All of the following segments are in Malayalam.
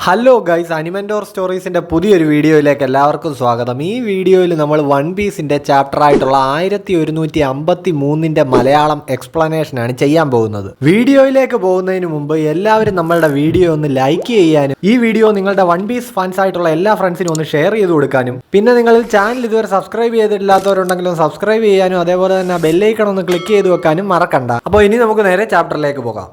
ഹലോ ഗൈസ്, അനിമെൻറ്റോർ സ്റ്റോറീസിൻ്റെ പുതിയൊരു വീഡിയോയിലേക്ക് എല്ലാവർക്കും സ്വാഗതം. ഈ വീഡിയോയിൽ നമ്മൾ വൺ പീസിൻ്റെ ചാപ്റ്റർ ആയിട്ടുള്ള 1153 മലയാളം എക്സ്പ്ലനേഷനാണ് ചെയ്യാൻ പോകുന്നത്. വീഡിയോയിലേക്ക് പോകുന്നതിന് മുമ്പ് എല്ലാവരും നമ്മളുടെ വീഡിയോ ഒന്ന് ലൈക്ക് ചെയ്യാനും ഈ വീഡിയോ നിങ്ങളുടെ വൺ പീസ് ഫാൻസ് ആയിട്ടുള്ള എല്ലാ ഫ്രണ്ട്സിനും ഒന്ന് ഷെയർ ചെയ്ത് കൊടുക്കാനും പിന്നെ നിങ്ങളിൽ ചാനൽ ഇതുവരെ സബ്സ്ക്രൈബ് ചെയ്തിട്ടില്ലാത്തവരുണ്ടെങ്കിലും സബ്സ്ക്രൈബ് ചെയ്യാനും അതേപോലെ തന്നെ ബെല്ലൈക്കൺ ഒന്ന് ക്ലിക്ക് ചെയ്ത് വെക്കാനും മറക്കണ്ട. അപ്പോൾ ഇനി നമുക്ക് നേരെ ചാപ്റ്ററിലേക്ക് പോകാം.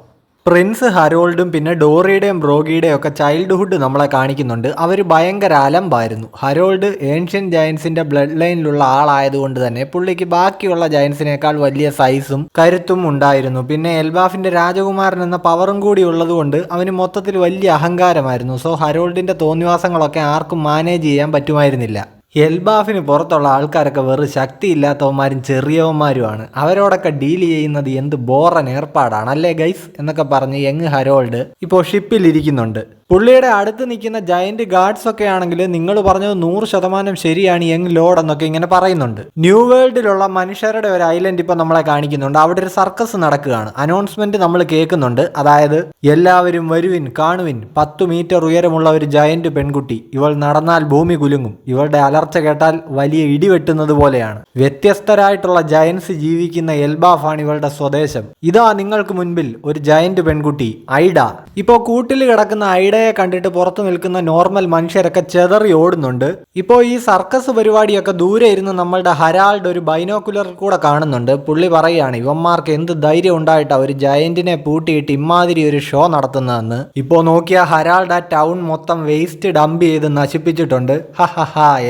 പ്രിൻസ് ഹരോൾഡും പിന്നെ ഡോറിയുടെയും ബ്രോഗിയുടെയും ഒക്കെ ചൈൽഡ്ഹുഡ് നമ്മളെ കാണിക്കുന്നുണ്ട്. അവർ ഭയങ്കര അലമ്പായിരുന്നു. ഹരോൾഡ് ഏൻഷ്യൻ ജയൻസിന്റെ ബ്ലഡ് ലൈനിലുള്ള ആളായതുകൊണ്ട് തന്നെ പുള്ളിക്ക് ബാക്കിയുള്ള ജയൻസിനേക്കാൾ വലിയ സൈസും കരുത്തും ഉണ്ടായിരുന്നു. പിന്നെ എൽബാഫിന്റെ രാജകുമാരൻ എന്ന പവറും കൂടി ഉള്ളതുകൊണ്ട് അവന് മൊത്തത്തിൽ വലിയ അഹങ്കാരമായിരുന്നു. സോ ഹരോൾഡിന്റെ തോന്നിവാസങ്ങളൊക്കെ ആർക്കും മാനേജ് ചെയ്യാൻ പറ്റുമായിരുന്നില്ല. എൽബാഫിന് പുറത്തുള്ള ആൾക്കാരൊക്കെ വെറും ശക്തിയില്ലാത്തവന്മാരും ചെറിയവന്മാരുമാണ്. അവരോടൊക്കെ ഡീൽ ചെയ്യുന്നത് എന്ത് ബോറൻ ഏർപ്പാടാണ് അല്ലേ ഗൈസ് എന്നൊക്കെ പറഞ്ഞ് യങ് ഹരോൾഡ് ഇപ്പോൾ ഷിപ്പിലിരിക്കുന്നുണ്ട്. പുള്ളിയുടെ അടുത്ത് നിൽക്കുന്ന ജയന്റ് ഗാർഡ്സ് ഒക്കെ ആണെങ്കിൽ നിങ്ങൾ പറഞ്ഞത് 100% ശരിയാണ് യങ് ലോഡ് എന്നൊക്കെ ഇങ്ങനെ പറയുന്നുണ്ട്. ന്യൂ വേൾഡിലുള്ള മനുഷ്യരുടെ ഒരു ഐലൻഡ് ഇപ്പൊ നമ്മളെ കാണിക്കുന്നുണ്ട്. അവിടെ ഒരു സർക്കസ് നടക്കുകയാണ്. അനൗൺസ്മെന്റ് നമ്മൾ കേൾക്കുന്നുണ്ട്. അതായത് എല്ലാവരും വരുവിൻ, കാണുവിൻ, 10 മീറ്റർ ഉയരമുള്ള ഒരു ജയന്റ് പെൺകുട്ടി. ഇവൾ നടന്നാൽ ഭൂമി കുലുങ്ങും. ഇവളുടെ അലർച്ച കേട്ടാൽ വലിയ ഇടിവെട്ടുന്നത് പോലെയാണ്. വ്യത്യസ്തരായിട്ടുള്ള ജയൻസ് ജീവിക്കുന്ന എൽബാഫാണ് ഇവളുടെ സ്വദേശം. ഇതാ നിങ്ങൾക്ക് മുൻപിൽ ഒരു ജയന്റ് പെൺകുട്ടി ഐഡ. ഇപ്പോ കൂട്ടിൽ കിടക്കുന്ന ഐഡ കണ്ടിട്ട് പുറത്തു നിൽക്കുന്ന നോർമൽ മനുഷ്യരൊക്കെ ചെതറി ഓടുന്നുണ്ട്. ഇപ്പോൾ ഈ സർക്കസ് പരിപാടിയൊക്കെ ദൂരെ ഇരുന്ന് നമ്മളുടെ ഹരാൾഡ് ഒരു ബൈനോക്കുലർ കൂടെ കാണുന്നുണ്ട്. പുള്ളി പറയുകയാണ് ഇവന്മാർക്ക് എന്ത് ധൈര്യം ഉണ്ടായിട്ടാ ഒരു ജയന്റിനെ പൂട്ടിയിട്ട് ഇമാതിരി ഒരു ഷോ നടത്തുന്നതെന്ന്. ഇപ്പോൾ നോക്കിയ ഹരാൾഡ് ആ ടൗൺ മൊത്തം വേസ്റ്റ് ഡംപ് ചെയ്ത് നശിപ്പിച്ചിട്ടുണ്ട്.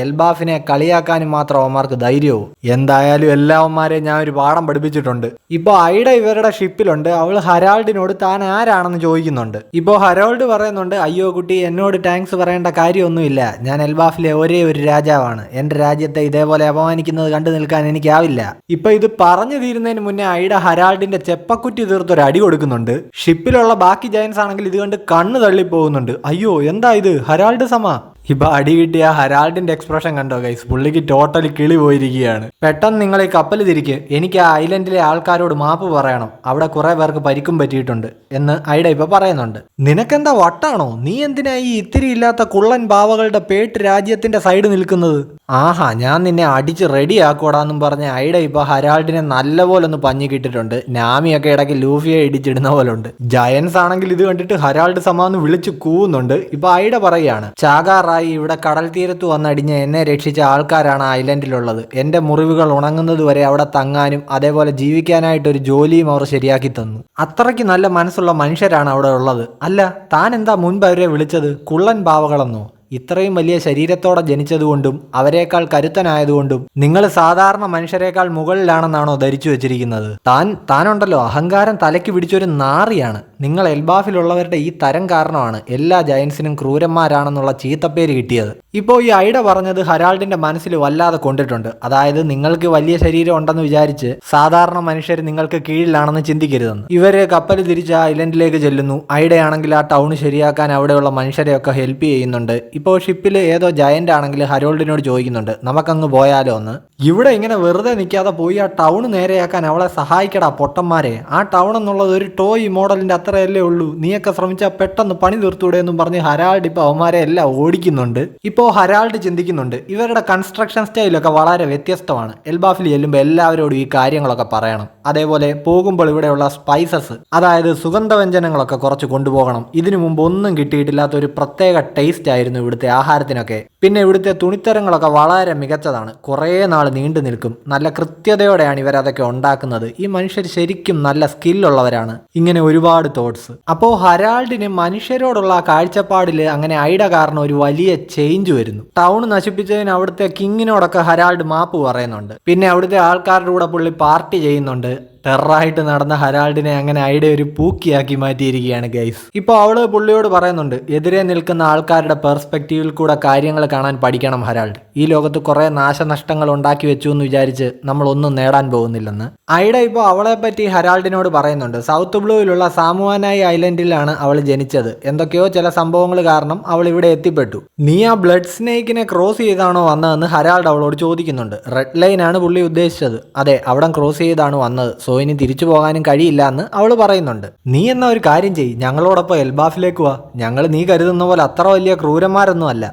എൽബാഫിനെ കളിയാക്കാനും മാത്രം അവന്മാർക്ക് ധൈര്യവും. എന്തായാലും എല്ലാവന്മാരെയും ഞാൻ ഒരു പാഠം പഠിപ്പിച്ചിട്ടുണ്ട്. ഇപ്പോൾ ഐഡ ഇവരുടെ ഷിപ്പിലുണ്ട്. അവൾ ഹരാൾഡിനോട് താൻ ആരാണെന്ന് ചോദിക്കുന്നുണ്ട്. ഇപ്പോൾ ഹരാൾഡ് പറയുന്നുണ്ട് അയ്യോ കുട്ടി, എന്നോട് താങ്ക്സ് പറയേണ്ട കാര്യമൊന്നുമില്ല. ഞാൻ എൽബാഫിലെ ഒരേ ഒരു രാജാവാണ്. എന്റെ രാജ്യത്തെ ഇതേപോലെ അപമാനിക്കുന്നത് കണ്ടു നിൽക്കാൻ എനിക്കാവില്ല. ഇപ്പൊ ഇത് പറഞ്ഞു തീരുന്നതിന് മുന്നേ ഐഡ ഹരാൾഡിന്റെ ചെപ്പക്കുറ്റി തീർത്തൊരു അടി കൊടുക്കുന്നുണ്ട്. ഷിപ്പിലുള്ള ബാക്കി ജയൻസ് ആണെങ്കിൽ ഇത് കണ്ട് കണ്ണ് തള്ളിപ്പോകുന്നുണ്ട്. അയ്യോ എന്താ ഇത്, ഹരാൾഡ് സമ. ഇപ്പൊ അടി കിട്ടിയ ഹരാൾഡിന്റെ എക്സ്പ്രഷൻ കണ്ടോ ഗൈസ്, പുള്ളിക്ക് ടോട്ടലി കിളി പോയിരിക്കുകയാണ്. പെട്ടെന്ന് നിങ്ങൾ ഈ കപ്പൽ തിരിക്ക്, എനിക്ക് ആ ഐലൻഡിലെ ആൾക്കാരോട് മാപ്പ് പറയണം. അവിടെ കുറെ പേർക്ക് പരിക്കും പറ്റിയിട്ടുണ്ട് എന്ന് ഐഡ ഇപ്പൊ പറയുന്നുണ്ട്. നിനക്കെന്താ വട്ടാണോ? നീ എന്തിനാ ഈ ഇത്തിരി ഇല്ലാത്ത കുള്ളൻ ബാവകളുടെ പേട്ട് രാജ്യത്തിന്റെ സൈഡ് നിൽക്കുന്നത്? ആഹാ, ഞാൻ നിന്നെ അടിച്ച് റെഡി ആക്കോടാന്നും പറഞ്ഞ ഐഡ ഇപ്പൊ ഹരാൾഡിനെ നല്ലപോലെ ഒന്ന് പഞ്ഞി കിട്ടിട്ടുണ്ട്. നാമിയൊക്കെ ഇടയ്ക്ക് ലൂഫിയെ ഇടിച്ചിടുന്ന പോലെ ഉണ്ട്. ജയൻസ് ആണെങ്കിൽ ഇത് കണ്ടിട്ട് ഹരാൾഡ് സമാന്ന് വിളിച്ച് കൂവുന്നുണ്ട്. ഇപ്പൊ ഐഡ പറയുകയാണ് ചാകാറായി ഇവിടെ കടൽ തീരത്ത് വന്നടിഞ്ഞ് എന്നെ രക്ഷിച്ച ആൾക്കാരാണ് ഐലൻഡിലുള്ളത്. എന്റെ മുറിവുകൾ ഉണങ്ങുന്നത് വരെ അവിടെ തങ്ങാനും അതേപോലെ ജീവിക്കാനായിട്ട് ഒരു ജോലിയും അവർ ശരിയാക്കി തന്നു. അത്രയ്ക്ക് നല്ല മനസ്സുള്ള മനുഷ്യരാണ് അവിടെ ഉള്ളത്. അല്ല, താൻ എന്താ മുൻപ് അവരെ വിളിച്ചത് കുള്ളൻ പാവകളെന്നോ? ഇത്രയും വലിയ ശരീരത്തോടെ ജനിച്ചതുകൊണ്ടും അവരെക്കാൾ കരുത്തനായതുകൊണ്ടും നിങ്ങൾ സാധാരണ മനുഷ്യരെക്കാൾ മുകളിലാണെന്നാണോ ധരിച്ചു വെച്ചിരിക്കുന്നത്? താനുണ്ടല്ലോ അഹങ്കാരം തലയ്ക്ക് പിടിച്ചൊരു നാറിയാണ്. നിങ്ങൾ എൽബാഫിലുള്ളവരുടെ ഈ തരം കാരണമാണ് എല്ലാ ജയൻസിനും ക്രൂരന്മാരാണെന്നുള്ള ചീത്തപ്പേര് കിട്ടിയത്. ഇപ്പോൾ ഈ ഐഡ പറഞ്ഞത് ഹരാൾഡിന്റെ മനസ്സിൽ വല്ലാതെ കൊണ്ടിട്ടുണ്ട്. അതായത് നിങ്ങൾക്ക് വലിയ ശരീരം ഉണ്ടെന്ന് വിചാരിച്ച് സാധാരണ മനുഷ്യർ നിങ്ങൾക്ക് കീഴിലാണെന്ന് ചിന്തിക്കരുതെന്ന്. ഇവര് കപ്പൽ തിരിച്ച് ആ ഐലൻഡിലേക്ക് ചെല്ലുന്നു. ഐഡയാണെങ്കിൽ ആ ടൗൺ ശരിയാക്കാൻ അവിടെയുള്ള മനുഷ്യരെയൊക്കെ ഹെൽപ്പ് ചെയ്യുന്നുണ്ട്. ഇപ്പോൾ ഷിപ്പിൽ ഏതോ ജയന്റ് ആണെങ്കിൽ ഹരോൾഡിനോട് ചോദിക്കുന്നുണ്ട് നമുക്കങ്ങ് പോയാലോ എന്ന്. ഇവിടെ ഇങ്ങനെ വെറുതെ നിൽക്കാതെ പോയി ആ ടൗൺ നേരെയാക്കാൻ അവളെ സഹായിക്കടാ പൊട്ടന്മാരെ. ആ ടൗൺ എന്നുള്ളത് ഒരു ടോയ് മോഡലിന്റെ അത്രയല്ലേ ഉള്ളൂ. നീയൊക്കെ ശ്രമിച്ചാൽ പെട്ടെന്ന് പണി തീർത്തൂടെ എന്നും പറഞ്ഞ് ഹരാൾഡ് ഇപ്പോൾ അവന്മാരെ എല്ലാം ഓടിക്കുന്നുണ്ട്. ഇപ്പോൾ ഹരാൾഡ് ചിന്തിക്കുന്നുണ്ട് ഇവരുടെ കൺസ്ട്രക്ഷൻ സ്റ്റൈലൊക്കെ വളരെ വ്യത്യസ്തമാണ്. എൽബാഫിൽ ചെല്ലുമ്പോൾ എല്ലാവരോടും ഈ കാര്യങ്ങളൊക്കെ പറയണം. അതേപോലെ പോകുമ്പോൾ ഇവിടെയുള്ള സ്പൈസസ്, അതായത് സുഗന്ധവ്യഞ്ജനങ്ങളൊക്കെ കുറച്ച് കൊണ്ടുപോകണം. ഇതിനു മുമ്പ് ഒന്നും കിട്ടിയിട്ടില്ലാത്ത ഒരു പ്രത്യേക ടേസ്റ്റ് ആയിരുന്നു ഇവിടുത്തെ ആഹാരത്തിനൊക്കെ. പിന്നെ ഇവിടുത്തെ തുണിത്തരങ്ങളൊക്കെ വളരെ മികച്ചതാണ്. കുറേ നാൾ നീണ്ടു നിൽക്കും. നല്ല കൃത്യതയോടെയാണ് ഇവരതൊക്കെ ഉണ്ടാക്കുന്നത്. ഈ മനുഷ്യർ ശരിക്കും നല്ല സ്കില്ലുള്ളവരാണ്. ഇങ്ങനെ ഒരുപാട് തോട്ട്സ്. അപ്പോൾ ഹരാൾഡിന് മനുഷ്യരോടുള്ള കാഴ്ചപ്പാടിൽ അങ്ങനെ ഐഡ കാരണം ഒരു വലിയ ചേഞ്ച് വരുന്നു. ടൗൺ നശിപ്പിച്ചതിന് അവിടുത്തെ കിങ്ങിനോടൊക്കെ ഹരാൾഡ് മാപ്പ് പറയുന്നുണ്ട്. പിന്നെ അവിടുത്തെ ആൾക്കാരുടെ കൂടെ പുള്ളി പാർട്ടി ചെയ്യുന്നുണ്ട്. ടെററായിട്ട് നടന്ന ഹരാൾഡിനെ അങ്ങനെ ഐഡ ഒരു പൂക്കിയാക്കി മാറ്റിയിരിക്കുകയാണ് ഗൈസ്. ഇപ്പോൾ അവള് പുള്ളിയോട് പറയുന്നുണ്ട് എതിരെ നിൽക്കുന്ന ആൾക്കാരുടെ പെർസ്പെക്റ്റീവിൽ കൂടെ കാര്യങ്ങൾ കാണാൻ പഠിക്കണം ഹരാൾഡ്. ഈ ലോകത്ത് കുറെ നാശനഷ്ടങ്ങൾ ഉണ്ടാക്കി വെച്ചു എന്ന് വിചാരിച്ച് നമ്മളൊന്നും നേടാൻ പോകുന്നില്ലെന്ന്. ഐഡ ഇപ്പോൾ അവളെ പറ്റി ഹരാൾഡിനോട് പറയുന്നുണ്ട്. സൗത്ത് ബ്ലൂവിലുള്ള സാമുവാനായി ഐലൻഡിലാണ് അവൾ ജനിച്ചത്. എന്തൊക്കെയോ ചില സംഭവങ്ങൾ കാരണം അവൾ ഇവിടെ എത്തിപ്പെട്ടു. നീ ആ ബ്ലഡ് സ്നേക്കിനെ ക്രോസ് ചെയ്താണോ വന്നതെന്ന് ഹരാൾഡ് അവളോട് ചോദിക്കുന്നുണ്ട്. റെഡ് ലൈൻ ആണ് പുള്ളി ഉദ്ദേശിച്ചത്. അതെ, അവിടെ ക്രോസ് ചെയ്താണ് വന്നത്. സോ ഇനി തിരിച്ചു പോകാനും കഴിയില്ല എന്ന് അവൾ പറയുന്നുണ്ട്. നീ എന്നാ ഒരു കാര്യം ചെയ്യ്, ഞങ്ങളോടൊപ്പം എൽബാഫിലേക്ക് വാ. ഞങ്ങൾ നീ കരുതുന്ന പോലെ അത്ര വലിയ ക്രൂരന്മാരൊന്നും അല്ല.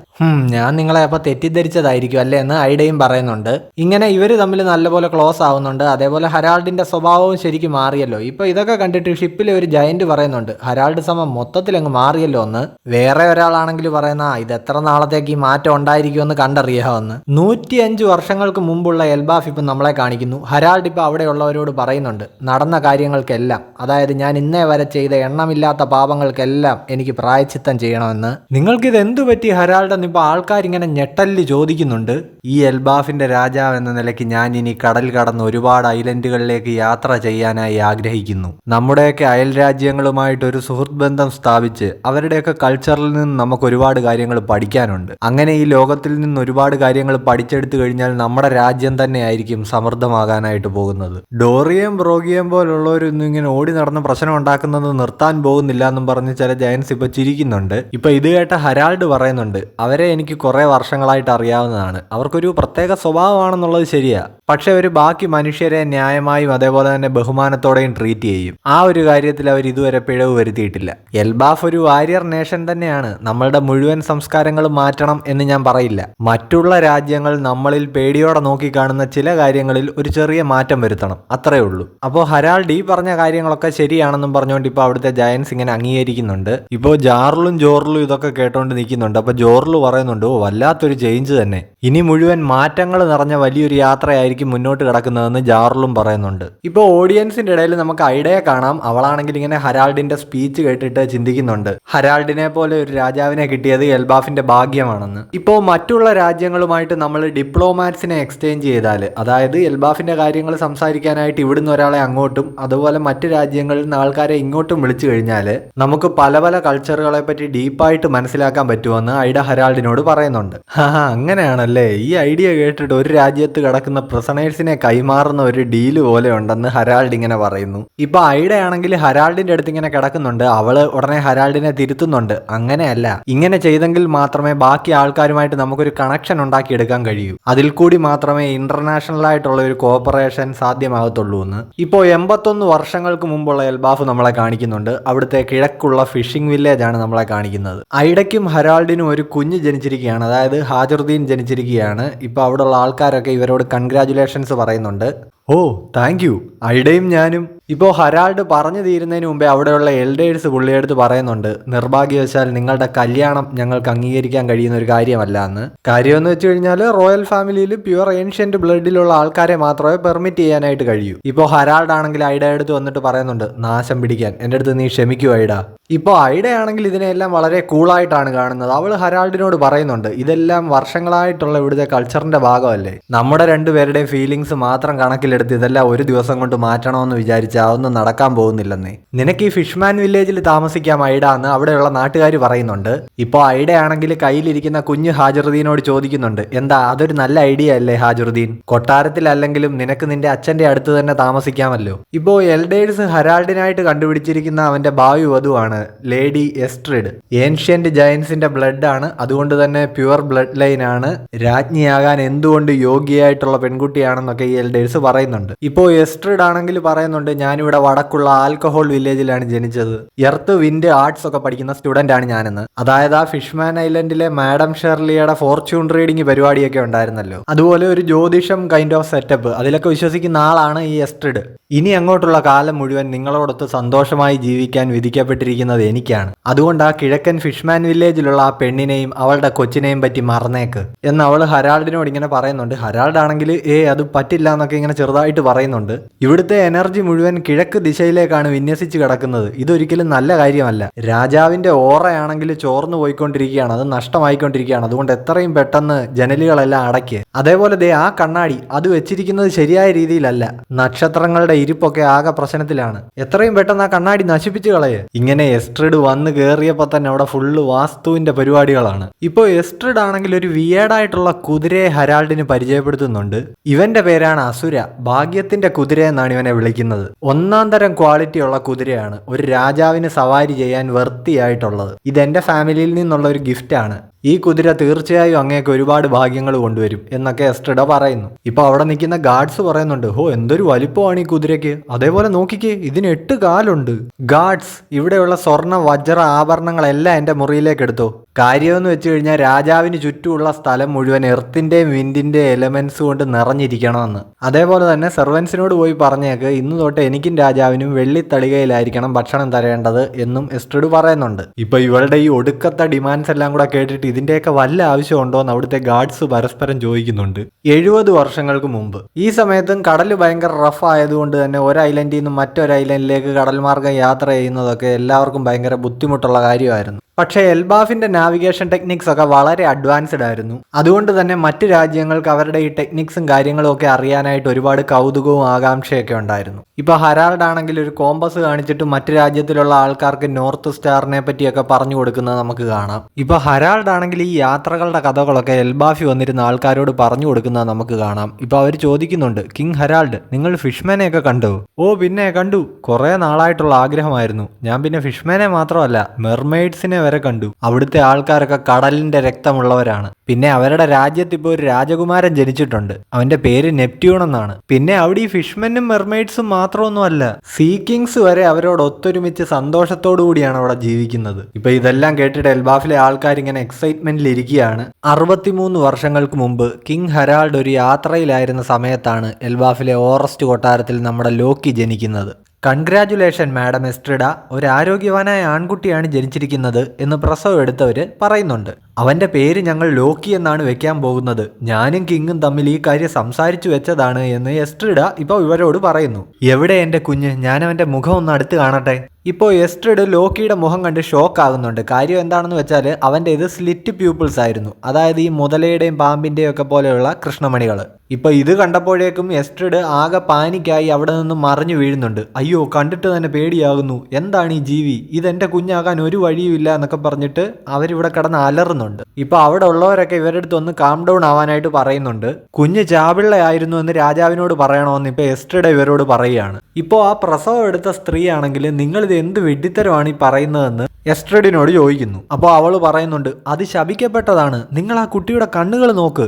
ഞാൻ നിങ്ങളെ അപ്പൊ തെറ്റിദ്ധരിച്ചതായിരിക്കും അല്ലേ എന്ന് ഐഡയും പറയുന്നുണ്ട്. ഇങ്ങനെ ഇവര് തമ്മിൽ നല്ലപോലെ ക്ലോസ് ആവുന്നുണ്ട്. അതേപോലെ ഹരാൾഡിന്റെ സ്വഭാവവും ശരിക്കും മാറിയല്ലോ. ഇപ്പൊ ഇതൊക്കെ കണ്ടിട്ട് ഷിപ്പിലെ ഒരു ജയന്റ് പറയുന്നുണ്ട്, ഹരാൾഡ് സമം മൊത്തത്തിൽ അങ്ങ് മാറിയല്ലോ എന്ന്. വേറെ ഒരാളാണെങ്കിൽ പറയുന്ന ഇത് എത്ര നാളത്തേക്ക് ഈ മാറ്റം ഉണ്ടായിരിക്കുമെന്ന് കണ്ടറിയാമെന്ന്. 105 വർഷങ്ങൾക്ക് മുമ്പുള്ള എൽബാഫ് ഇപ്പം നമ്മളെ കാണിക്കുന്നു. ഹരാൾഡ് ഇപ്പൊ അവിടെയുള്ളവരോട് പറയുന്നുണ്ട്, നടന്ന കാര്യങ്ങൾക്കെല്ലാം, അതായത് ഞാൻ ഇന്നേ വരെ ചെയ്ത എണ്ണമില്ലാത്ത പാപങ്ങൾക്കെല്ലാം എനിക്ക് പ്രായച്ചിത്തം ചെയ്യണമെന്ന്. നിങ്ങൾക്കിത് എന്തു പറ്റി ഹരാൾഡ്? ഇപ്പൊ ആൾക്കാരിങ്ങനെ ഞെട്ടല് ചോദിക്കുന്നുണ്ട്. ഈ എൽബാഫിന്റെ രാജാവ് എന്ന നിലയ്ക്ക് ഞാൻ ഇനി കടൽ കടന്ന് ഒരുപാട് ഐലൻഡുകളിലേക്ക് യാത്ര ചെയ്യാനായി ആഗ്രഹിക്കുന്നു. നമ്മുടെയൊക്കെ അയൽ രാജ്യങ്ങളുമായിട്ട് ഒരു സുഹൃത്ത് ബന്ധം സ്ഥാപിച്ച് അവരുടെയൊക്കെ കൾച്ചറിൽ നിന്ന് നമുക്ക് ഒരുപാട് കാര്യങ്ങൾ പഠിക്കാനുണ്ട്. അങ്ങനെ ഈ ലോകത്തിൽ നിന്ന് ഒരുപാട് കാര്യങ്ങൾ പഠിച്ചെടുത്തു കഴിഞ്ഞാൽ നമ്മുടെ രാജ്യം തന്നെ ആയിരിക്കും സമൃദ്ധമാകാനായിട്ട് പോകുന്നത്. ഡോറിയം ബ്രോഗിയം പോലുള്ളവരൊന്നും ഇങ്ങനെ ഓടി നടന്ന് പ്രശ്നം ഉണ്ടാക്കുന്നത് നിർത്താൻ പോകുന്നില്ല എന്നും പറഞ്ഞ് ചില ജയൻസ് ഇപ്പൊ ചിരിക്കുന്നുണ്ട്. ഇപ്പൊ ഇത് കേട്ട ഹരാൾഡ് പറയുന്നുണ്ട്, അവരെ എനിക്ക് കുറെ വർഷങ്ങളായിട്ട് അറിയാവുന്നതാണ്. അവർക്കൊരു പ്രത്യേക സ്വഭാവമാണെന്നുള്ളത് ശരിയാ. പക്ഷെ അവർ ബാക്കി മനുഷ്യരെ ന്യായമായും അതേപോലെ തന്നെ ബഹുമാനത്തോടെയും ട്രീറ്റ് ചെയ്യും. ആ ഒരു കാര്യത്തിൽ അവർ ഇതുവരെ പിഴവ് വരുത്തിയിട്ടില്ല. എൽബാഫ് ഒരു വാരിയർ നേഷൻ തന്നെയാണ്. നമ്മളുടെ മുഴുവൻ സംസ്കാരങ്ങളും മാറ്റണം എന്ന് ഞാൻ പറയില്ല. മറ്റുള്ള രാജ്യങ്ങൾ നമ്മളിൽ പേടിയോടെ നോക്കിക്കാണുന്ന ചില കാര്യങ്ങളിൽ ഒരു ചെറിയ മാറ്റം വരുത്തണം, അത്രേ ഉള്ളൂ. അപ്പോൾ ഹരാൾഡ് ഈ പറഞ്ഞ കാര്യങ്ങളൊക്കെ ശരിയാണെന്നും പറഞ്ഞുകൊണ്ട് ഇപ്പോൾ അവിടുത്തെ ജയൻസ് ഇങ്ങനെ അംഗീകരിക്കുന്നുണ്ട്. ഇപ്പോൾ ജാർലും ജോർലും ഇതൊക്കെ കേട്ടോണ്ട് നിൽക്കുന്നുണ്ട്. അപ്പോൾ ജോർലു പറയുന്നുണ്ട്, ഓ വല്ലാത്തൊരു ചേഞ്ച് തന്നെ, ഇനി മുഴുവൻ മാറ്റങ്ങൾ നിറഞ്ഞ വലിയൊരു യാത്രയായിരിക്കും മുന്നോട്ട് കിടക്കുന്നതെന്ന് ജാർലും പറയുന്നുണ്ട്. ഇപ്പോൾ ഓഡിയൻസിന്റെ ഇടയിൽ നമുക്ക് ഐഡയെ കാണാം. അവളാണെങ്കിൽ ഇങ്ങനെ ഹരാൾഡിന്റെ സ്പീച്ച് കേട്ടിട്ട് ചിന്തിക്കുന്നുണ്ട്, ഹരാൾഡിനെ പോലെ ഒരു രാജാവിനെ കിട്ടിയത് എൽബാഫിന്റെ ഭാഗ്യമാണെന്ന്. ഇപ്പോൾ മറ്റുള്ള രാജ്യങ്ങളുമായിട്ട് നമ്മൾ ഡിപ്ലോമാറ്റ്സിനെ എക്സ്ചേഞ്ച് ചെയ്താൽ, അതായത് എൽബാഫിന്റെ കാര്യങ്ങൾ സംസാരിക്കാനായിട്ട് ഇവിടുന്ന് ഒരാളെ അങ്ങോട്ടും അതുപോലെ മറ്റു രാജ്യങ്ങളിൽ നിന്ന് ആൾക്കാരെ ഇങ്ങോട്ടും വിളിച്ചു കഴിഞ്ഞാൽ നമുക്ക് പല പല കൾച്ചറുകളെ പറ്റി ഡീപ്പായിട്ട് മനസ്സിലാക്കാൻ പറ്റുമെന്ന് ഐഡ ഹരാൾഡിനോട് പറയുന്നുണ്ട്. അങ്ങനെയാണല്ലേ, ഈ ഐഡിയ കേട്ടിട്ട് ഒരു രാജ്യത്ത് കിടക്കുന്ന പ്രിസണേഴ്സിനെ കൈമാറുന്ന ഒരു ഡീല് പോലെ ഉണ്ടെന്ന് ഹരാൾഡ് ഇങ്ങനെ പറയുന്നു. ഇപ്പൊ ഐഡയാണെങ്കിൽ ഹരാൾഡിന്റെ അടുത്ത് ഇങ്ങനെ കിടക്കുന്നുണ്ട്. അവള് ഉടനെ ഹരാൾഡിനെ തിരുത്തുന്നുണ്ട്, അങ്ങനെയല്ല, ഇങ്ങനെ ചെയ്തെങ്കിൽ മാത്രമേ ബാക്കി ആൾക്കാരുമായിട്ട് നമുക്കൊരു കണക്ഷൻ ഉണ്ടാക്കിയെടുക്കാൻ കഴിയൂ. അതിൽ കൂടി മാത്രമേ ഇന്റർനാഷണൽ ആയിട്ടുള്ള ഒരു കോപ്പറേഷൻ സാധ്യമാകത്തുള്ളൂ എന്ന്. ഇപ്പോൾ 81 വർഷങ്ങൾക്ക് മുമ്പുള്ള എൽബാഫ് നമ്മളെ കാണിക്കുന്നുണ്ട്. അവിടുത്തെ കിഴക്കുള്ള ഫിഷിംഗ് വില്ലേജ് ആണ് നമ്മളെ കാണിക്കുന്നത്. ഐഡയ്ക്കും ഹരാൾഡിനും ഒരു കുഞ്ഞ് ജനിച്ചിരിക്കുകയാണ്, അതായത് ഹാജറുദ്ദീൻ ജനിച്ചിരിക്കുകയാണ്. ഇപ്പൊ അവിടെയുള്ള ആൾക്കാരൊക്കെ ഇവരോട് കൺഗ്രാജുലേഷൻസ് പറയുന്നുണ്ട്. ഓ താങ്ക് യു. ഐഡയും ഞാനും. ഇപ്പോൾ ഹരാൾഡ് പറഞ്ഞു തീരുന്നതിന് മുമ്പേ അവിടെയുള്ള എൽഡേഴ്സ് പുള്ളിയെടുത്ത് പറയുന്നുണ്ട്, നിർഭാഗ്യവശാൽ നിങ്ങളുടെ കല്യാണം ഞങ്ങൾക്ക് അംഗീകരിക്കാൻ കഴിയുന്ന ഒരു കാര്യമല്ല എന്ന്. കാര്യമെന്ന് വെച്ച് കഴിഞ്ഞാൽ റോയൽ ഫാമിലിയിൽ പ്യുവർ ഏൻഷ്യന്റ് ബ്ലഡിലുള്ള ആൾക്കാരെ മാത്രമേ പെർമിറ്റ് ചെയ്യാനായിട്ട് കഴിയൂ. ഇപ്പോൾ ഹരാൾഡ് ആണെങ്കിൽ ഐഡ അടുത്ത് വന്നിട്ട് പറയുന്നുണ്ട്, നാശം പിടിക്കാൻ എൻ്റെ അടുത്ത് നീ ക്ഷമിക്കൂ ഐഡ. ഇപ്പോൾ ഐഡയാണെങ്കിൽ ഇതിനെല്ലാം വളരെ കൂളായിട്ടാണ് കാണുന്നത്. അവൾ ഹരാൾഡിനോട് പറയുന്നുണ്ട്, ഇതെല്ലാം വർഷങ്ങളായിട്ടുള്ള ഇവിടുത്തെ കൾച്ചറിന്റെ ഭാഗമല്ലേ, നമ്മുടെ രണ്ടുപേരുടെയും ഫീലിങ്സ് മാത്രം കണക്കിലെടുത്ത് ഇതെല്ലാം ഒരു ദിവസം കൊണ്ട് മാറ്റണമെന്ന് വിചാരിച്ച അതൊന്നും നടക്കാൻ പോകുന്നില്ലെന്നേ. നിനക്ക് ഈ ഫിഷ്മാൻ വില്ലേജിൽ താമസിക്കാം ഐഡ എന്ന് അവിടെയുള്ള നാട്ടുകാർ പറയുന്നുണ്ട്. ഇപ്പോൾ ഐഡയാണെങ്കിൽ കയ്യിലിരിക്കുന്ന കുഞ്ഞ് ഹാജറുദ്ദീനോട് ചോദിക്കുന്നുണ്ട്, എന്താ അതൊരു നല്ല ഐഡിയ അല്ലേ ഹാജറുദ്ദീൻ? കൊട്ടാരത്തിലല്ലെങ്കിലും നിനക്ക് നിന്റെ അച്ഛന്റെ അടുത്ത് തന്നെ താമസിക്കാമല്ലോ. ഇപ്പോൾ എൽഡേഴ്സ് ഹരാൾഡിനായിട്ട് കണ്ടുപിടിച്ചിരിക്കുന്ന അവന്റെ ഭാവി വധുവാണ് ലേഡി എസ്ട്രിഡ്. ഏൻഷ്യന്റ് ജയൻസിന്റെ ബ്ലഡ് ആണ്, അതുകൊണ്ട് തന്നെ പ്യുവർ ബ്ലഡ് ലൈൻ ആണ്. രാജ്ഞിയാകാൻ എന്തുകൊണ്ട് യോഗ്യയായിട്ടുള്ള പെൺകുട്ടിയാണെന്നൊക്കെ ഈ എൽഡേഴ്സ് പറയുന്നുണ്ട്. ഇപ്പോൾ എസ്ട്രിഡ് ആണെങ്കിൽ പറയുന്നുണ്ട്, ഞാനിവിടെ വടക്കുള്ള ആൽക്കഹോൾ വില്ലേജിലാണ് ജനിച്ചത്. എർത്ത് വിൻഡ് ആർട്സ് ഒക്കെ പഠിക്കുന്ന സ്റ്റുഡന്റ് ആണ് ഞാനെന്ന്. അതായത് ആ ഫിഷ്മാൻ ഐലൻഡിലെ മാഡം ഷെർലിയുടെ ഫോർച്യൂൺ റീഡിംഗ് പരിപാടിയൊക്കെ ഉണ്ടായിരുന്നല്ലോ, അതുപോലെ ഒരു ജ്യോതിഷം കൈൻഡ് ഓഫ് സെറ്റപ്പ്, അതിലൊക്കെ വിശ്വസിക്കുന്ന ആളാണ് ഈ എസ്ട്രിഡ്. ഇനി അങ്ങോട്ടുള്ള കാലം മുഴുവൻ നിങ്ങളോടൊത്ത് സന്തോഷമായി ജീവിക്കാൻ വിധിക്കപ്പെട്ടിരിക്കുന്നത് എനിക്കാണ്. അതുകൊണ്ട് ആ കിഴക്കൻ ഫിഷ്മാൻ വില്ലേജിലുള്ള ആ പെണ്ണിനെയും അവളുടെ കൊച്ചിനെയും പറ്റി മറന്നേക്ക് എന്ന് അവൾ ഹരാൾഡിനോട് ഇങ്ങനെ പറയുന്നുണ്ട്. ഹരാൾഡ് ആണെങ്കിൽ അത് പറ്റില്ല എന്നൊക്കെ ഇങ്ങനെ ചെറുതായിട്ട് പറയുന്നുണ്ട്. ഇവിടുത്തെ എനർജി മുഴുവൻ കിഴക്ക് ദിശയിലേക്കാണ് വിന്യസിച്ച് കിടക്കുന്നത്. ഇതൊരിക്കലും നല്ല കാര്യമല്ല. രാജാവിന്റെ ഓറയാണെങ്കിൽ ചോർന്നു പോയിക്കൊണ്ടിരിക്കുകയാണ്, അത് നഷ്ടമായിക്കൊണ്ടിരിക്കുകയാണ്. അതുകൊണ്ട് എത്രയും പെട്ടെന്ന് ജനലുകളെല്ലാം അടയ്ക്ക്. അതേപോലെ ആ കണ്ണാടി അത് വെച്ചിരിക്കുന്നത് ശരിയായ രീതിയിലല്ല. നക്ഷത്രങ്ങളുടെ ഇരിപ്പൊക്കെ ആകെ പ്രശ്നത്തിലാണ്. എത്രയും പെട്ടെന്ന് ആ കണ്ണാടി നശിപ്പിച്ച് കളയെ. ഇങ്ങനെ എസ്ട്രിഡ് വന്ന് കയറിയപ്പോൾ തന്നെ അവിടെ ഫുള്ള് വാസ്തുവിന്റെ പരിപാടികളാണ്. ഇപ്പോൾ എസ്ട്രിഡ് ആണെങ്കിൽ ഒരു വിയേഡായിട്ടുള്ള കുതിരയെ ഹരാൾഡിന് പരിചയപ്പെടുത്തുന്നുണ്ട്. ഇവന്റെ പേരാണ് അസുര. ഭാഗ്യത്തിന്റെ കുതിര എന്നാണ് ഇവനെ വിളിക്കുന്നത്. ഒന്നാം തരം ക്വാളിറ്റി ഉള്ള കുതിരയാണ്, ഒരു രാജാവിന് സവാരി ചെയ്യാൻ വൃത്തിയായിട്ടുള്ളത്. ഇതെന്റെ ഫാമിലിയിൽ നിന്നുള്ള ഒരു ഗിഫ്റ്റ് ആണ്. ഈ കുതിര തീർച്ചയായും അങ്ങേക്ക് ഒരുപാട് ഭാഗ്യങ്ങൾ കൊണ്ടുവരും എന്നൊക്കെ എസ്ട്രിഡ പറയുന്നു. ഇപ്പൊ അവിടെ നിൽക്കുന്ന ഗാർഡ്സ് പറയുന്നുണ്ട്, ഹോ എന്തൊരു വലിപ്പമാണ് ഈ കുതിരയ്ക്ക്, അതേപോലെ നോക്കിക്കേ ഇതിന് 8 കാലുണ്ട്. ഗാർഡ്സ്, ഇവിടെയുള്ള സ്വർണ്ണ വജ്ര ആഭരണങ്ങളെല്ലാം എന്റെ മുറിയിലേക്ക് എടുത്തോ. കാര്യമെന്ന് വെച്ച് കഴിഞ്ഞാൽ രാജാവിന് ചുറ്റുമുള്ള സ്ഥലം മുഴുവൻ എർത്തിന്റെയും വിൻഡിന്റെ എലമെന്റ്സ് കൊണ്ട് നിറഞ്ഞിരിക്കണമെന്ന്. അതേപോലെ തന്നെ സെർവൻസിനോട് പോയി പറഞ്ഞേക്ക് ഇന്ന് തൊട്ട് എനിക്കും രാജാവിനും വെള്ളിത്തളികയിലായിരിക്കണം ഭക്ഷണം തരേണ്ടത് എന്നും എസ്ട്രിഡ് പറയുന്നുണ്ട്. ഇപ്പൊ ഇവളുടെ ഈ ഒടുക്കത്തെ ഡിമാൻഡ്സ് എല്ലാം കൂടെ കേട്ടിട്ട് ഇതിന്റെയൊക്കെ വല്ല ആവശ്യമുണ്ടോ എന്ന് അവിടുത്തെ ഗാർഡ്സ് പരസ്പരം ചോദിക്കുന്നുണ്ട്. 70 വർഷങ്ങൾക്ക് മുമ്പ് ഈ സമയത്തും കടൽ ഭയങ്കര റഫ് ആയതുകൊണ്ട് തന്നെ ഒരു ഐലൻഡിൽ നിന്ന് മറ്റൊരു ഐലൻഡിലേക്ക് കടൽ മാർഗം യാത്ര ചെയ്യുന്നതൊക്കെ എല്ലാവർക്കും ഭയങ്കര ബുദ്ധിമുട്ടുള്ള കാര്യമായിരുന്നു. പക്ഷേ എൽബാഫിന്റെ നാവിഗേഷൻ ടെക്നിക്സ് ഒക്കെ വളരെ അഡ്വാൻസ്ഡ് ആയിരുന്നു. അതുകൊണ്ട് തന്നെ മറ്റു രാജ്യങ്ങൾക്ക് അവരുടെ ഈ ടെക്നിക്സും കാര്യങ്ങളും ഒക്കെ അറിയാനായിട്ട് ഒരുപാട് കൗതുകവും ആകാംക്ഷയൊക്കെ ഉണ്ടായിരുന്നു. ഇപ്പൊ ഹരാൾഡ് ആണെങ്കിൽ ഒരു കോമ്പസ് കാണിച്ചിട്ട് മറ്റു രാജ്യത്തിലുള്ള ആൾക്കാർക്ക് നോർത്ത് സ്റ്റാറിനെ പറ്റിയൊക്കെ പറഞ്ഞു കൊടുക്കുന്നത് നമുക്ക് കാണാം. ഇപ്പൊ ഹരാൾഡ് ആണെങ്കിൽ ഈ യാത്രകളുടെ കഥകളൊക്കെ എൽബാഫി വന്നിരുന്ന ആൾക്കാരോട് പറഞ്ഞു കൊടുക്കുന്നത് നമുക്ക് കാണാം. ഇപ്പൊ അവർ ചോദിക്കുന്നുണ്ട്, കിങ് ഹരാൾഡ് നിങ്ങൾ ഫിഷ്മാനെയൊക്കെ കണ്ടോ? ഓ പിന്നെ കണ്ടു, കുറെ നാളായിട്ടുള്ള ആഗ്രഹമായിരുന്നു. ഞാൻ പിന്നെ ഫിഷ്മാനെ മാത്രമല്ല മെർമെയ്ഡ്സിനെ വരെ കണ്ടു. അവിടുത്തെ ആൾക്കാരൊക്കെ കടലിന്റെ രക്തമുള്ളവരാണ്. പിന്നെ അവരുടെ രാജ്യത്ത് ഇപ്പോൾ ഒരു രാജകുമാരൻ ജനിച്ചിട്ടുണ്ട്. അവന്റെ പേര് നെപ്റ്റ്യൂൺ എന്നാണ്. പിന്നെ അവിടെ ഈ ഫിഷ്മെനും മെർമെയ്ഡ്സും മാത്രമൊന്നുമല്ല, സീ കിങ്സ് വരെ അവരോട് ഒത്തൊരുമിച്ച് സന്തോഷത്തോടു കൂടിയാണ് അവിടെ ജീവിക്കുന്നത്. ഇപ്പൊ ഇതെല്ലാം കേട്ടിട്ട് എൽബാഫിലെ ആൾക്കാർ ഇങ്ങനെ എക്സൈറ്റ്മെന്റിൽ ഇരിക്കുകയാണ്. 63 വർഷങ്ങൾക്ക് മുമ്പ് കിങ് ഹരാൾഡ് ഒരു യാത്രയിലായിരുന്ന സമയത്താണ് എൽബാഫിലെ ഓറസ്റ്റ് കൊട്ടാരത്തിൽ നമ്മുടെ ലോക്കി ജനിക്കുന്നത്. കൺഗ്രാജുലേഷൻ മാഡം എസ്ട്രിഡ, ഒരു ആരോഗ്യവാനായ ആൺകുട്ടിയാണ് ജനിച്ചിരിക്കുന്നത് എന്ന് പ്രസവം എടുത്തവര് പറയുന്നുണ്ട്. അവന്റെ പേര് ഞങ്ങൾ ലോക്കി എന്നാണ് വെക്കാൻ പോകുന്നത്. ഞാനും കിങ്ങും തമ്മിൽ ഈ കാര്യം സംസാരിച്ചു വെച്ചതാണ് എന്ന് എസ്ട്രിഡ ഇപ്പോൾ ഇവരോട് പറയുന്നു. എവിടെ എന്റെ കുഞ്ഞ്, ഞാൻ അവന്റെ മുഖം ഒന്ന് അടുത്ത് കാണട്ടെ. ഇപ്പോൾ എസ്ട്രിഡ് ലോക്കിയുടെ മുഖം കണ്ട് ഷോക്ക് ആകുന്നുണ്ട്. കാര്യം എന്താണെന്ന് വെച്ചാൽ അവൻ്റെ ഇത് സ്ലിറ്റ് പ്യൂപ്പിൾസ് ആയിരുന്നു, അതായത് ഈ മുതലയുടെയും പാമ്പിൻ്റെയും ഒക്കെ പോലെയുള്ള കൃഷ്ണമണികൾ. ഇപ്പൊ ഇത് കണ്ടപ്പോഴേക്കും എസ്ട്രിഡ് ആകെ പാനിക്കായി അവിടെ നിന്ന് മറിഞ്ഞു വീഴുന്നുണ്ട്. അയ്യോ കണ്ടിട്ട് തന്നെ പേടിയാകുന്നു, എന്താണ് ഈ ജീവി, ഇതെന്റെ കുഞ്ഞാകാൻ ഒരു വഴിയുമില്ല എന്നൊക്കെ പറഞ്ഞിട്ട് അവരിവിടെ കിടന്ന് അലറുന്നുണ്ട്. ഇപ്പൊ അവിടെ ഉള്ളവരൊക്കെ ഇവരുടെ അടുത്ത് ഒന്ന് കാം ഡൗൺ ആവാനായിട്ട് പറയുന്നുണ്ട്. കുഞ്ഞ് ചാപിള്ളയായിരുന്നു എന്ന് രാജാവിനോട് പറയണമെന്ന് ഇപ്പൊ എസ്ട്രിഡ് ഇവരോട് പറയുകയാണ്. ഇപ്പോൾ ആ പ്രസവം എടുത്ത സ്ത്രീ ആണെങ്കിൽ നിങ്ങളിത് എന്ത് വെഡിത്തരമാണ് ഈ പറയുന്നതെന്ന് എസ്ട്രിഡിനോട് ചോദിക്കുന്നു. അപ്പോൾ അവൾ പറയുന്നുണ്ട്, അത് ശപിക്കപ്പെട്ടതാണ്, നിങ്ങൾ ആ കുട്ടിയുടെ കണ്ണുകൾ നോക്ക്,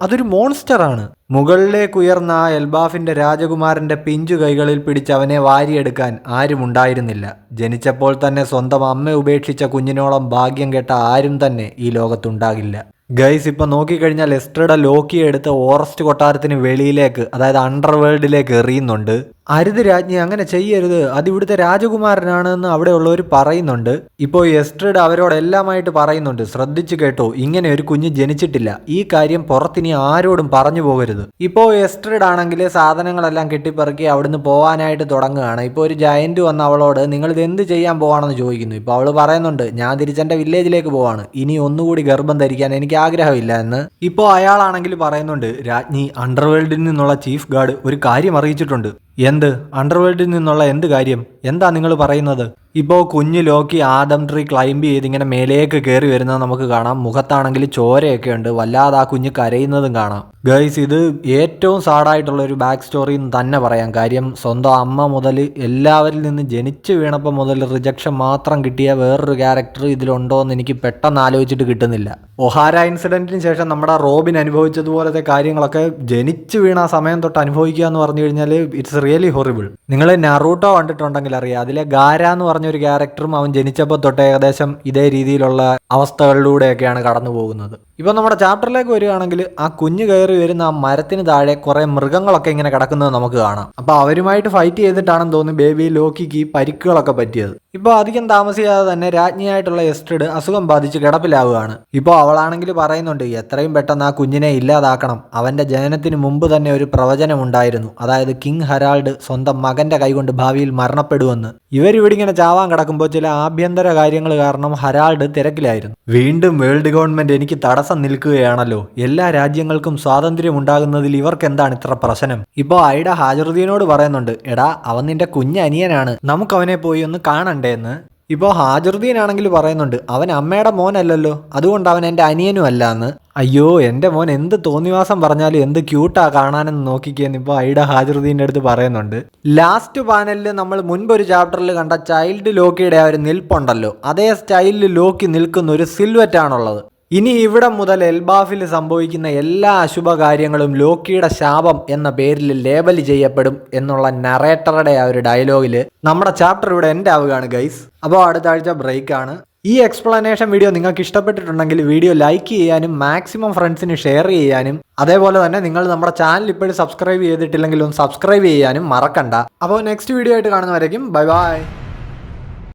അതൊരു മോൺസ്റ്റർ ആണ്. മുകളിലേക്ക് ഉയർന്ന ആ എൽബാഫിന്റെ രാജകുമാരന്റെ പിഞ്ചു കൈകളിൽ പിടിച്ച് അവനെ വാരിയെടുക്കാൻ ആരും ഉണ്ടായിരുന്നില്ല. ജനിച്ചപ്പോൾ തന്നെ സ്വന്തം അമ്മ ഉപേക്ഷിച്ച കുഞ്ഞിനോളം ഭാഗ്യം കെട്ട ആരും തന്നെ ഈ ലോകത്തുണ്ടാകില്ല. ഗൈസ്, ഇപ്പൊ നോക്കിക്കഴിഞ്ഞാൽ എസ്ട്രിഡ ലോക്കിയെ എടുത്ത് ഓറസ്റ്റ് കൊട്ടാരത്തിന് വെളിയിലേക്ക്, അതായത് അണ്ടർവേൾഡിലേക്ക് എറിയുന്നുണ്ട്. അരുത് രാജ്ഞി, അങ്ങനെ ചെയ്യരുത്, അത് ഇവിടുത്തെ രാജകുമാരനാണെന്ന് അവിടെ ഉള്ളവർ പറയുന്നുണ്ട്. ഇപ്പോൾ എസ്ട്രിഡ് അവരോടെല്ലാമായിട്ട് പറയുന്നുണ്ട്, ശ്രദ്ധിച്ചു കേട്ടോ, ഇങ്ങനെ ഒരു കുഞ്ഞ് ജനിച്ചിട്ടില്ല, ഈ കാര്യം പുറത്തിനി ആരോടും പറഞ്ഞു പോകരുത്. ഇപ്പോൾ എസ്ട്രിഡ് ആണെങ്കിൽ സാധനങ്ങളെല്ലാം കെട്ടിപ്പറക്കി അവിടുന്ന് പോകാനായിട്ട് തുടങ്ങുകയാണ്. ഇപ്പോൾ ഒരു ജയന്റ് വന്ന് അവളോട് നിങ്ങൾ ഇത് എന്ത് ചെയ്യാൻ പോവാണെന്ന് ചോദിക്കുന്നു. ഇപ്പോൾ അവൾ പറയുന്നുണ്ട്, ഞാൻ തിരിച്ചെന്റെ വില്ലേജിലേക്ക് പോവാണ്, ഇനി ഒന്നുകൂടി ഗർഭം ധരിക്കാൻ എനിക്ക് ആഗ്രഹമില്ല എന്ന്. ഇപ്പോൾ അയാളാണെങ്കിൽ പറയുന്നുണ്ട്, രാജ്ഞി അണ്ടർവേൾഡിൽ നിന്നുള്ള ചീഫ് ഗാർഡ് ഒരു കാര്യം അറിയിച്ചിട്ടുണ്ട്. എന്ത്? അണ്ടർവേൾഡിൽ നിന്നുള്ള എന്ത് കാര്യം? എന്താ നിങ്ങൾ പറയുന്നത്? ഇപ്പോൾ കുഞ്ഞു ലോക്കി ആദം ട്രീ ക്ലൈംബ് ചെയ്ത് ഇങ്ങനെ മേലേക്ക് കയറി വരുന്നത് നമുക്ക് കാണാം. മുഖത്താണെങ്കിൽ ചോരയൊക്കെ ഉണ്ട്, വല്ലാതെ ആ കുഞ്ഞ് കരയുന്നതും കാണാം. ഗൈസ്, ഇത് ഏറ്റവും സാഡായിട്ടുള്ള ഒരു ബാക്ക് സ്റ്റോറി എന്ന് തന്നെ പറയാം. കാര്യം സ്വന്തം അമ്മ മുതൽ എല്ലാവരിൽ നിന്ന് ജനിച്ചു വീണപ്പോൾ മുതൽ റിജക്ഷൻ മാത്രം കിട്ടിയ വേറൊരു ക്യാരക്ടർ ഇതിലുണ്ടോ എന്ന് എനിക്ക് പെട്ടെന്ന് ആലോചിച്ചിട്ട് കിട്ടുന്നില്ല. ഒഹാര ഇൻസിഡന്റിന് ശേഷം നമ്മുടെ റോബിൻ അനുഭവിച്ചതുപോലത്തെ കാര്യങ്ങളൊക്കെ ജനിച്ചു വീണ ആ സമയം തൊട്ട് അനുഭവിക്കുക എന്ന് പറഞ്ഞു കഴിഞ്ഞാൽ ഇറ്റ്സ് റിയലി ഹൊറിബിൾ. നിങ്ങൾ നറൂട്ടോ കണ്ടിട്ടുണ്ടെങ്കിൽ അറിയാം, അതിലെ ഗാര എന്ന് പറഞ്ഞൊരു ക്യാരക്ടറും അവൻ ജനിച്ചപ്പോൾ തൊട്ട് ഏകദേശം ഇതേ രീതിയിലുള്ള അവസ്ഥകളിലൂടെയൊക്കെയാണ് കടന്നു പോകുന്നത്. ഇപ്പൊ നമ്മുടെ ചാപ്റ്ററിലേക്ക് വരികയാണെങ്കിൽ ആ കുഞ്ഞ് കയറി വരുന്ന ആ മരത്തിന് താഴെ കുറെ മൃഗങ്ങളൊക്കെ ഇങ്ങനെ കിടക്കുന്നത് നമുക്ക് കാണാം. അപ്പൊ അവരുമായിട്ട് ഫൈറ്റ് ചെയ്തിട്ടാണെന്ന് തോന്നുന്നു ബേബി ലോക്കിക്ക് പരിക്കുകളൊക്കെ പറ്റിയത്. ഇപ്പോൾ അധികം താമസിയാതെ തന്നെ രാജ്ഞിയായിട്ടുള്ള എസ്ട്രിഡ് അസുഖം ബാധിച്ച് കിടപ്പിലാവുകയാണ്. ഇപ്പോൾ അവളാണെങ്കിൽ പറയുന്നുണ്ട്, എത്രയും പെട്ടെന്ന് ആ കുഞ്ഞിനെ ഇല്ലാതാക്കണം. അവന്റെ ജനനത്തിന് മുമ്പ് തന്നെ ഒരു പ്രവചനം ഉണ്ടായിരുന്നു, അതായത് കിങ് ഹരാൾഡ് സ്വന്തം മകന്റെ കൈകൊണ്ട് ഭാവിയിൽ മരണപ്പെടുമെന്ന്. ഇവരിവിടെ ഇങ്ങനെ ചാവാൻ കിടക്കുമ്പോൾ ചില ആഭ്യന്തര കാര്യങ്ങൾ കാരണം ഹരാൾഡ് തിരക്കിലായിരുന്നു. വീണ്ടും വേൾഡ് ഗവൺമെന്റ് എനിക്ക് തടസ്സം നിൽക്കുകയാണല്ലോ, എല്ലാ രാജ്യങ്ങൾക്കും സ്വാതന്ത്ര്യം ഉണ്ടാകുന്നതിൽ ഇവർക്ക് എന്താണ് ഇത്ര പ്രശ്നം? ഇപ്പോൾ ഐഡ ഹാജറുദ്ദീനോട് പറയുന്നുണ്ട്, എടാ അവൻ നിന്റെ കുഞ്ഞനിയനാണ്, നമുക്കവനെ പോയി ഒന്ന് കാണണ്ടേന്ന്. ഇപ്പോൾ ഹാജറുദ്ദീൻ ആണെങ്കിൽ പറയുന്നുണ്ട്, അവൻ അമ്മയുടെ മോനല്ലല്ലോ, അതുകൊണ്ട് അവൻ എൻ്റെ അനിയനും അല്ല എന്ന്. അയ്യോ എൻ്റെ മോൻ എന്ത് തോന്നിവാസം പറഞ്ഞാലും എന്ത് ക്യൂട്ടാ കാണാനെന്ന് നോക്കിക്കേന്ന് ഇപ്പോൾ ഐഡ ഹാജറുദ്ദീൻ്റെ അടുത്ത് പറയുന്നുണ്ട്. ലാസ്റ്റ് പാനലിൽ നമ്മൾ മുൻപൊരു ചാപ്റ്ററിൽ കണ്ട ചൈൽഡ് ലോക്കിയുടെ ആ ഒരു നിൽപ്പുണ്ടല്ലോ, അതേ സ്റ്റൈലിൽ ലോക്കി നിൽക്കുന്ന ഒരു സിൽവറ്റ് ആണുള്ളത്. ഇനി ഇവിടെ മുതൽ എൽബാഫിൽ സംഭവിക്കുന്ന എല്ലാ അശുഭ കാര്യങ്ങളും ലോക്കിയുടെ ശാപം എന്ന പേരിൽ ലേബൽ ചെയ്യപ്പെടും എന്നുള്ള നറേറ്ററുടെ ആ ഒരു ഡയലോഗിൽ നമ്മുടെ ചാപ്റ്റർ ഇവിടെ എൻഡ് ആവുകയാണ് ഗൈസ്. അപ്പോൾ അടുത്ത ആഴ്ച ബ്രേക്കാണ്. ഈ എക്സ്പ്ലനേഷൻ വീഡിയോ നിങ്ങൾക്ക് ഇഷ്ടപ്പെട്ടിട്ടുണ്ടെങ്കിൽ വീഡിയോ ലൈക്ക് ചെയ്യാനും മാക്സിമം ഫ്രണ്ട്സിന് ഷെയർ ചെയ്യാനും അതേപോലെ തന്നെ നിങ്ങൾ നമ്മുടെ ചാനൽ ഇപ്പോഴും സബ്സ്ക്രൈബ് ചെയ്തിട്ടില്ലെങ്കിൽ ഒന്ന് സബ്സ്ക്രൈബ് ചെയ്യാനും മറക്കണ്ട. അപ്പോൾ നെക്സ്റ്റ് വീഡിയോ ആയിട്ട് കാണുന്നവരേക്കും ബൈ ബൈ.